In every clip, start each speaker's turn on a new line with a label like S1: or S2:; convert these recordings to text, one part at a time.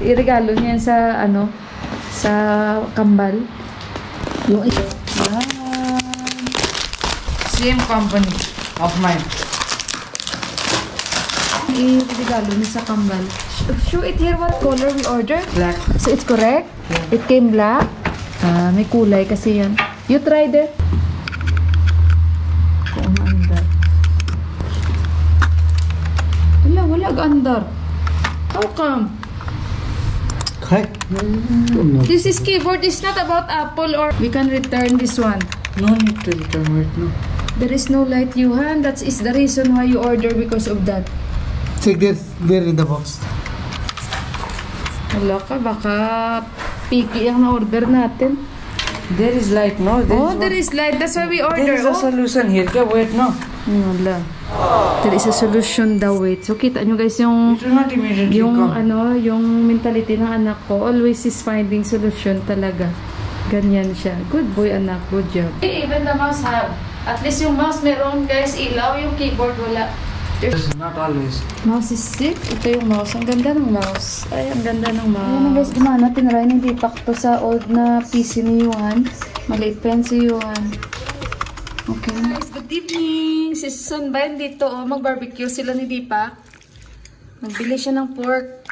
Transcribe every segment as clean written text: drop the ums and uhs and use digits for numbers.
S1: iregalo niya yan sa, ano, sa kambal. Yung ito.
S2: Same company of mine.
S1: Iregalo niya sa kambal. Show it here what color we order.
S2: Black.
S1: So it's correct? Yeah. It came black? May kulay kasi yan. You tried it? Kung andar. Wala andar. How come? This is keyboard. It's not about Apple or... We can return this one.
S2: No need to return it, no.
S1: There is no light, Yuhan. That is the reason why you order because of that.
S3: Check there in the box.
S1: Wala ka, baka picky ang na-order natin.
S2: There is light, no?
S1: There is light. That's why we order.
S2: There is a solution here. Wait, no?
S1: Wala. There is a solution daw, wait. So, kita nyo guys yung...
S2: It will not immediately come.
S1: Yung mentality ng anak ko, always is finding solution talaga. Ganyan siya. Good boy, anak. Good job. Even the mouse have. At least yung mouse meron, guys, ilaw. Yung keyboard, wala.
S2: Not always.
S1: Mouse is sick. Ito yung mouse. Ang ganda ng mouse. Ay, ang ganda ng mouse. Ayan na guys, gumana. Tinry ng Deepak to sa old na PC ni Yuhan. Maliit pa yan si Yuhan. Okay. Guys, good evening. Si Sunbayan dito, oh. Mag-barbecue sila ni Deepak. Nagbili siya ng pork.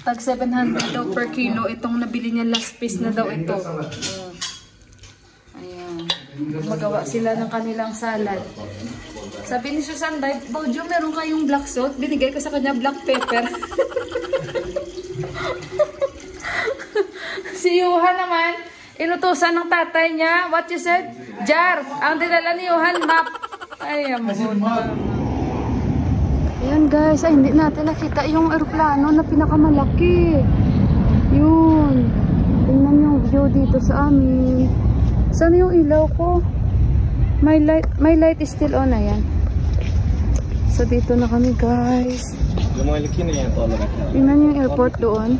S1: Tag 700 daw per kilo. Itong nabili niya last piece na daw ito. Ayan. Magawa sila ng kanilang salad. Sabi ni Susan, Bojo, meron kayong black salt? Binigay ko sa kanya black pepper. Si Yuhan naman, inutusan ng tatay niya. What you said? Jar. Ang dinala ni Yuhan, map. Ay, amon. Ayan guys, ay hindi natin nakita yung aeroplano na pinakamalaki. Yun. Tingnan yung view dito sa amin. Saan yung ilaw ko? My light is still on, ayan. So dito na kami guys. Tingnan yung airport doon.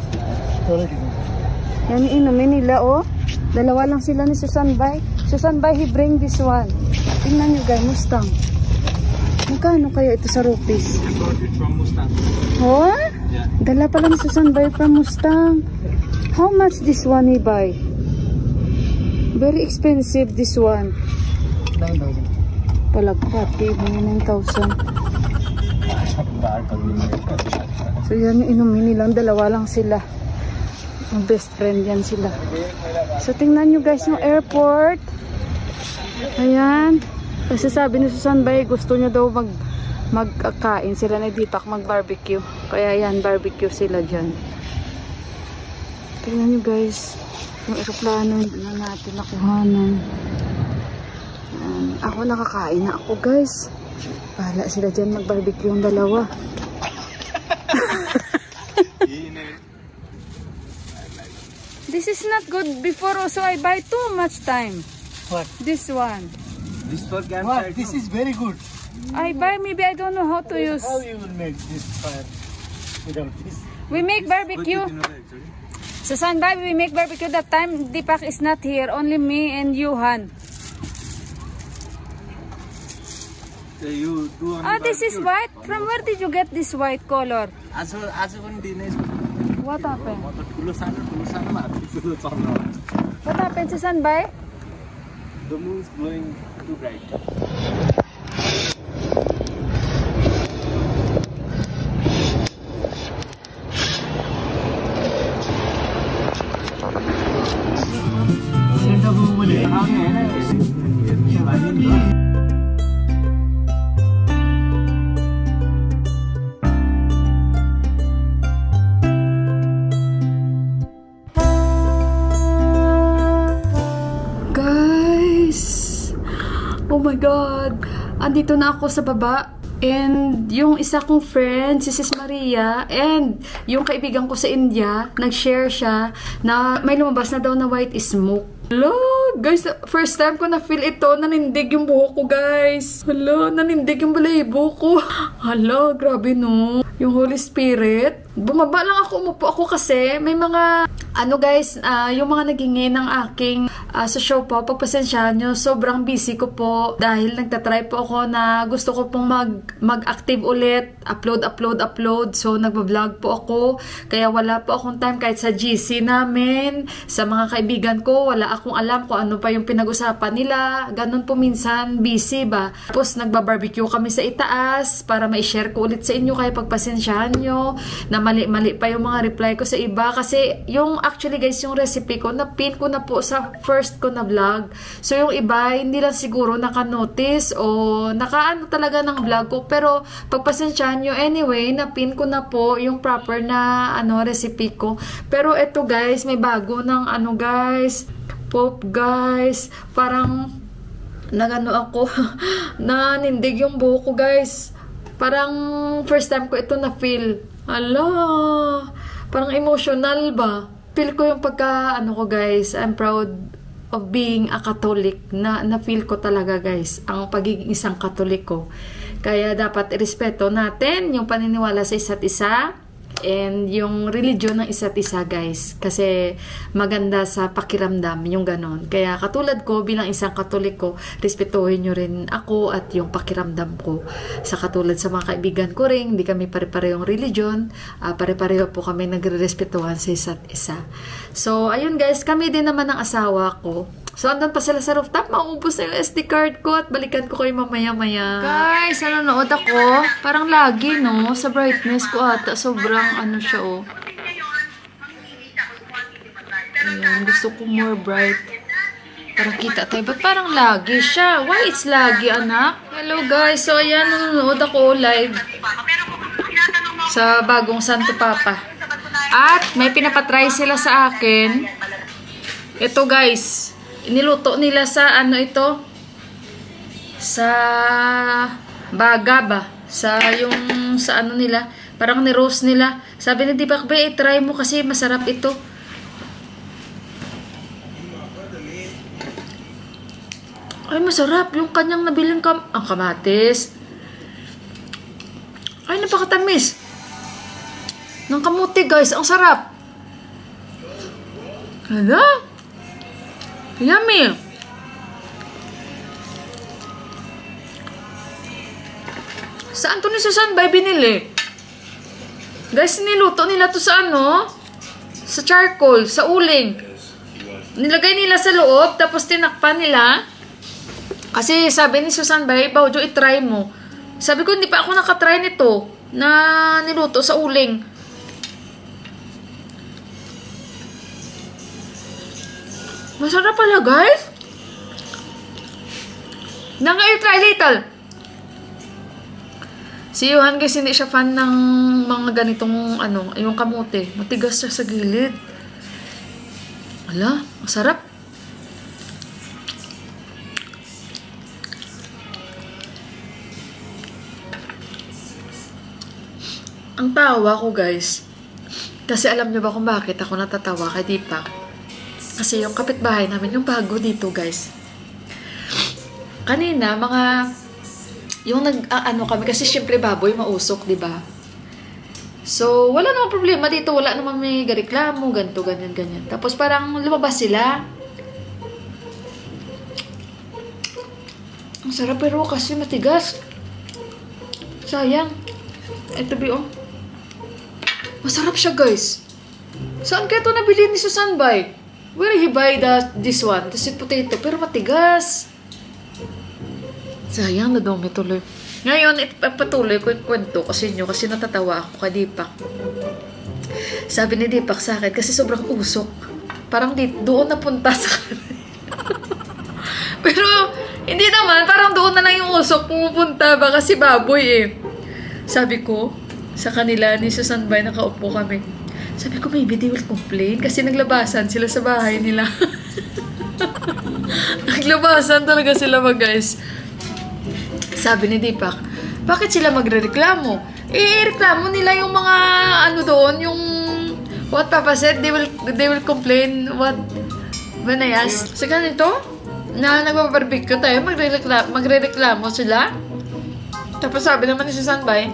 S1: Yan yung inumin nila, oh. Dalawa lang sila ni Susan Bay. Susan Bay, he bring this one. Tingnan nyo guys, Mustang. Magkano kaya ito sa rupees?
S3: I got it from Mustang.
S1: Oh?
S3: Yeah.
S1: Dala pala ni Susan Bay from Mustang. How much this one he buy? Very expensive this one.
S3: 9,000.
S1: Palagpat, ibigay 9,000. So yan yung inumin nilang, dalawa lang sila. Ang best friend yan sila. So tingnan nyo guys yung airport. Ayan. Kasi sabi ni Susan Bay, gusto niya daw magkain sila na Deepak, mag-barbecue. Kaya yan, barbecue sila dyan. Tingnan nyo guys yung aeroplano, hindi na natin nakuhanan. Ako nakakain na ako guys. Bahala sila dyan mag-barbecue yung dalawa. This is not good before also I buy too much time.
S3: What?
S1: This one.
S3: This for campfire. This is very good.
S1: I buy, maybe I don't know how to use.
S3: How you will make this fire without this?
S1: We make barbecue. So Sunday we make barbecue that time Deepak is not here. Only me and Yuhan.
S3: You do
S1: this is white. From where did you get this white color? What happened? What happened, Susan Bay?
S3: The moon is glowing too bright.
S1: Oh my God! Andito na ako sa baba. And yung isa kong friend, si Sis Maria, and yung kaibigan ko sa India, nag-share siya na may lumabas na daw na white smoke. Hello, guys, first time ko na-feel ito. Nanindig yung buhok ko, guys. Hello, nanindig yung balahibo ko. Hello, grabe no. Yung Holy Spirit. Bumaba lang ako, umupo ako kasi may mga Ano guys, yung mga naghingi ng aking sa show po, pagpasensyahan nyo, sobrang busy ko po dahil nagtatry po ako na gusto ko pong mag-active ulit, upload. So, nagbablog po ako, kaya wala po akong time kahit sa GC namin, sa mga kaibigan ko, wala akong alam kung ano pa yung pinag-usapan nila. Ganun po minsan, busy ba? Tapos, nagbabarbecue kami sa itaas para ma-share ko ulit sa inyo, kaya pagpasensyahan nyo na mali-mali pa yung mga reply ko sa iba kasi yung actually guys, yung recipe ko, na-pin ko na po sa first ko na vlog. So, yung iba, hindi lang siguro naka-notice o naka-ano talaga ng vlog ko. Pero, pagpasensyahan nyo, anyway, na-pin ko na po yung proper na recipe ko. Pero, eto guys, may bago ng guys, pop guys. Parang, nagano ako, nanindig yung buhok ko guys. Parang, first time ko ito na-feel. Ala, parang emotional ba? Feel ko yung ko guys, I'm proud of being a Catholic, na feel ko talaga guys, ang pagiging isang Katoliko. Kaya dapat irespeto natin yung paniniwala sa isa't isa and yung religion ng isa't isa guys. Kasi maganda sa pakiramdam yung ganon. Kaya katulad ko bilang isang Katoliko, respetuhin nyo rin ako at yung pakiramdam ko. Sa katulad sa mga kaibigan ko rin, hindi kami pare-parehong religion, pare-pareho po kami nagre-respetuhan sa isa't isa. So ayun guys, kami din naman ng asawa ko. So, andun pa sila sa rooftop. Maubos na yung SD card ko at balikan ko kayo mamaya-maya. Guys, nanonood ako. Parang lagi, no? Sa brightness ko ata. Sobrang siya, oh. Ayan, gusto ko more bright. Para kita tayo. Ba't parang lagi siya? Why it's lagi, anak? Hello, guys. So, ayan, nanonood ako live sa bagong Santo Papa. At may pinapatry sila sa akin. Ito, guys. Iniluto nila sa ito? Sa baga ba? Sa nila. Parang ni-roast nila. Sabi ni Deepak, be, try mo kasi masarap ito. Ay, masarap. Yung kanyang nabiling ang kamatis. Ay, napakatamis. Ng kamuti, guys. Ang sarap. Hala? Yummy! Saan to ni Susan Bay binili? Guys, niluto nila to sa sa charcoal, sa uling. Nilagay nila sa loob, tapos tinakpan nila. Kasi sabi ni Susan Bay, Bawjo, itry mo. Sabi ko, hindi pa ako nakatry nito na niluto sa uling. Masarap pala, guys. Nang-try little. Si Johan, guys, hindi siya fan ng mga ganitong, yung kamote. Matigas siya sa gilid. Ala, masarap. Ang tawa ko, guys. Kasi alam niyo ba kung bakit ako natatawa kay Deepak? Kasi yung kapitbahay namin, yung bago dito, guys. Kanina, yung kami, kasi syempre baboy, mausok, diba? So, wala namang problema dito. Wala namang may reklamo, ganito, ganyan. Tapos parang lumabas sila. Ang sarap pero kasi matigas. Sayang. Ito, B.O. Masarap siya, guys. Saan kaya ito nabili ni Susan Bay? Where he buy this one? The sweet potato. Pero matigas. Sayang, nadumi tuloy. Ngayon, ipatuloy ko yung kwento kasi natatawa ako kay Deepak. Sabi ni Deepak sa akin, kasi sobrang usok. Parang doon napunta sa kanya. Pero, hindi naman. Parang doon na lang yung usok pumupunta. Baka si baboy Sabi ko, sa kanila ni Susan Bay, nakaupo kami. Sabi ko, maybe they will complain kasi naglabasan sila sa bahay nila. Naglabasan talaga sila guys. Sabi ni Deepak, bakit sila magrereklamo? Reklamo nila yung mga doon, yung what Papa said, they will complain what when I asked. Sa ganito, na nagbabarbecue tayo, magrereklamo sila. Tapos sabi naman ni Susan Bay,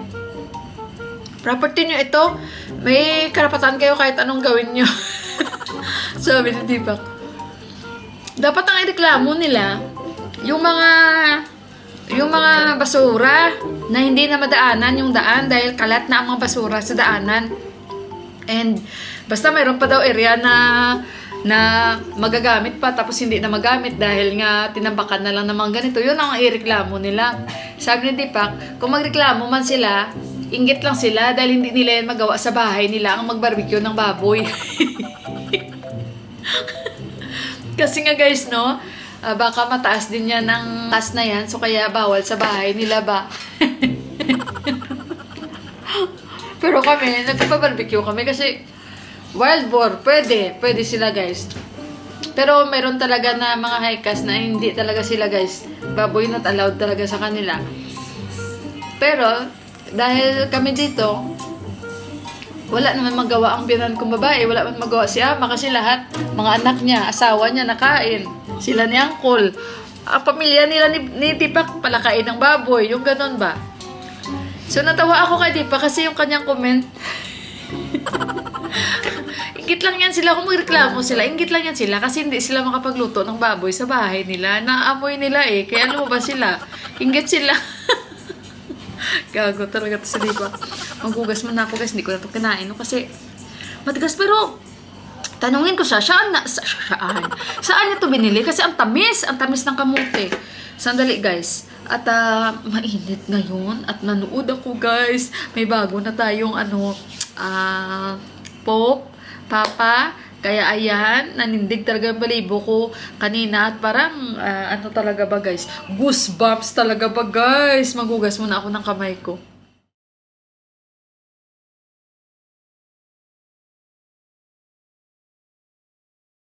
S1: property nyo ito, may karapatan kayo kahit anong gawin nyo. Sabi ni Tipak. Dapat ang ireklamo nila, yung mga basura na hindi na madaanan yung daan dahil kalat na ang mga basura sa daanan. And basta mayroon pa daw area na magagamit pa tapos hindi na magamit dahil nga tinambakan na lang ng mga ganito. Yun ang ireklamo nila. Sabi ni Tipak, kung magreklamo man sila, inggit lang sila dahil hindi nila yan magawa sa bahay nila ang magbarbecue ng baboy. Kasi nga guys, no, baka mataas din yan ng taas na yan, so kaya bawal sa bahay nila ba? Pero kami, nagpa-barbecue kami kasi wild boar, pwede sila guys. Pero meron talaga na mga high-caste na hindi talaga sila guys. Baboy not allowed talaga sa kanila. Pero, dahil kami dito, wala naman magawa ang binan kong babae. Wala naman magawa si ama kasi lahat, mga anak niya, asawa niya, nakain. Sila ni Uncle. Ang pamilya nila ni Tipak, palakain ng baboy. Yung ganun ba? So, natawa ako kay Tipak kasi yung kanyang comment, ingit lang yan sila kung magreklamo sila. Ingit lang yan sila kasi hindi sila makapagluto ng baboy sa bahay nila. Naamoy nila eh. Kaya lumabas sila. Ingit sila. Gago talaga ito sa diba. Maghugas mo na ako guys. Hindi ko na ito kinain. No? Kasi matigas pero tanungin ko siya. Saan niya ito binili? Kasi ang tamis. Ang tamis ng kamote. Sandali guys. At mainit ngayon. At nanood ako guys. May bago na tayong Pope, Papa. Kaya ayan, nanindig talaga yung balibo ko kanina. At parang, talaga ba guys? Goosebumps talaga ba guys? Maghugas muna ako ng kamay ko.